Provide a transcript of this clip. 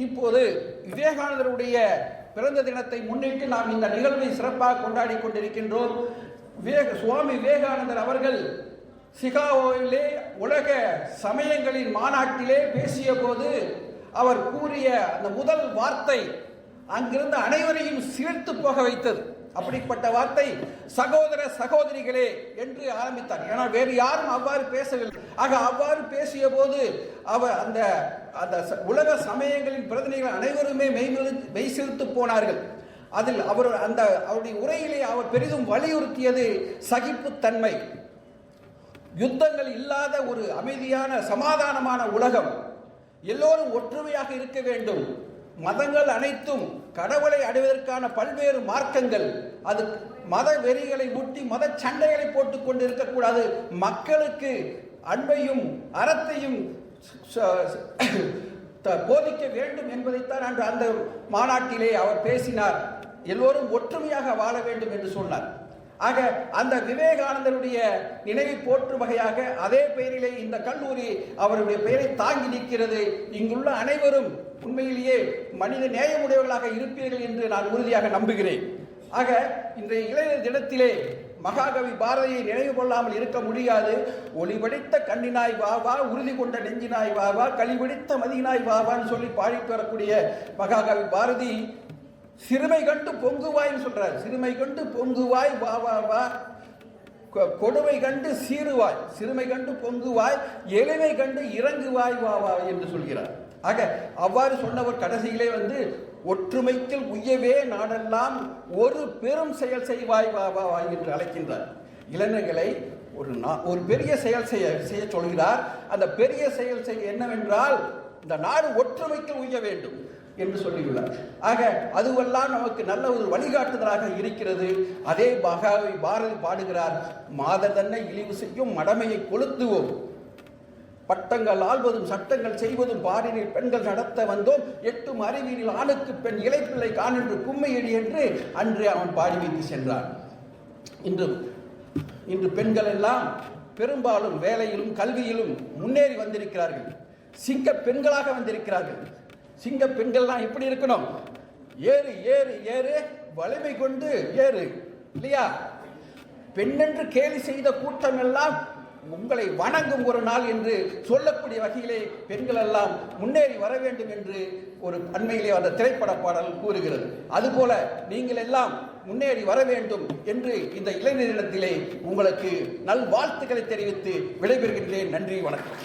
இப்போது விவேகானந்தருடைய பிறந்த தினத்தை முன்னிட்டு நாம் இந்த நிகழ்வை சிறப்பாக கொண்டாடி கொண்டிருக்கின்றோம். சுவாமி விவேகானந்தர் அவர்கள் சிகாகோவிலே உலக சமயங்களின் மாநாட்டிலே பேசிய போது அவர் கூறிய அந்த முதல் வார்த்தை அங்கிருந்த அனைவரையும் சீர்த்து போக வைத்தது. அப்படிப்பட்ட வார்த்தை சகோதர சகோதரிகளே என்று ஆரம்பித்தார். ஏன்னா வேறு யாரும் அவ்வாறு பேசவில்லை. ஆக அவ்வாறு பேசிய போது அவர் அந்த அந்த உலக சமயங்களின் பிரதிநிதிகள் அனைவருமே மெய்சிலிர்த்து போனார்கள். அதில் அவர் அவருடைய உரையிலே அவர் பெரிதும் வலியுறுத்தியது சகிப்புத்தன்மை. யுத்தங்கள் இல்லாத ஒரு அமைதியான சமாதானமான உலகம், எல்லோரும் ஒற்றுமையாக இருக்க வேண்டும், மதங்கள் அனைத்தும் கடவுளை அடைவதற்கான பல்வேறு மார்க்கங்கள், அது மத வெறிகளை ஊட்டி மத சண்டைகளை போட்டுக் கொண்டு இருக்கக்கூடாது, மக்களுக்கு அன்பையும் அறத்தையும் போதிக்க வேண்டும் என்பதைத்தான் அன்று அந்த மாநாட்டிலே அவர் பேசினார். எல்லோரும் ஒற்றுமையாக வாழ வேண்டும் என்று சொன்னார். ஆக அந்த விவேகானந்தருடைய நினைவை போற்றும் வகையாக அதே பெயரிலே இந்த கல்லூரி அவருடைய பெயரை தாங்கி நிற்கிறது. இங்குள்ள அனைவரும் உண்மையிலேயே மனித நேயமுடையவர்களாக இருப்பீர்கள் என்று நான் உறுதியாக நம்புகிறேன். ஆக இன்றைய இளைஞர் தினத்திலே மகாகவி பாரதியை நினைவு கொள்ளாமல் இருக்க முடியாது. ஒளிவடித்த கண்ணினாய் வாவா, உறுதி கொண்ட நெஞ்சினாய் வாவா, களிவடித்த மதியினாய் வாவான்னு சொல்லி பாடிட்டு வரக்கூடிய மகாகவி பாரதி சிறுமை கண்டு பொங்குவாய்ன்னு சொல்றார். சிறுமை கண்டு பொங்குவாய் வா வா வா, கொடுமை கண்டு சீருவாய், சிறுமை கண்டு பொங்குவாய், எளிமை கண்டு இறங்குவாய் வா வா என்று சொல்கிறார். ஆக அவ்வாறு சொன்னவர் கடைசியிலே ஒற்றுமைக்கு உய்யவே நாடெல்லாம் ஒரு பெரும் செயல் செய்வாய் வா வா வா என்று அழைக்கின்றார். இளைஞர்களை ஒரு பெரிய செயல் செய்ய சொல்கிறார். அந்த பெரிய செயல் செய்ய என்னவென்றால் இந்த நாடு ஒற்றுமைக்கு உய்ய வேண்டும் என்று சொல்லியுள்ளார். ஆக அதுவெல்லாம் நமக்கு நல்ல ஒரு வழிகாட்டுதலாக இருக்கிறது. அதே மகாகவி பாரதி பாடுகிறார், மாத தன்னை இழிவு செய்யும் மடமையை கொளுத்துவோம், பட்டங்கள் ஆள்வதும் சட்டங்கள் செய்வதும் பாரினில் பெண்கள் நடத்த வந்தோம், எட்டும் அறிவியலில் ஆணுக்கு பெண் இளைப்பிள்ளை காணென்று கும்மையடி என்று அன்று அவன் பாடி வைத்து சென்றான். இன்று பெண்கள் எல்லாம் பெரும்பாலும் வேலையிலும் கல்வியிலும் முன்னேறி வந்திருக்கிறார்கள். சிங்க பெண்களாக வந்திருக்கிறார்கள். சிங்க பெண்கள்லாம் எப்படி இருக்கணும்? ஏறு ஏறு ஏறு, வலிமை கொண்டு ஏறு, இல்லையா? பெண்ணென்று கேலி செய்த கூட்டம் எல்லாம் உங்களை வணங்கும் ஒரு நாள் என்று சொல்லக்கூடிய வகையிலே பெண்கள் எல்லாம் முன்னேறி வர வேண்டும் என்று ஒரு அண்மையிலே அந்த திரைப்பட பாடல் கூறுகிறது. அதுபோல நீங்கள் எல்லாம் முன்னேறி வர வேண்டும் என்று இந்த இளைஞர் தினத்திலே உங்களுக்கு நல்வாழ்த்துக்களை தெரிவித்து விடைபெறுகின்றேன். நன்றி, வணக்கம்.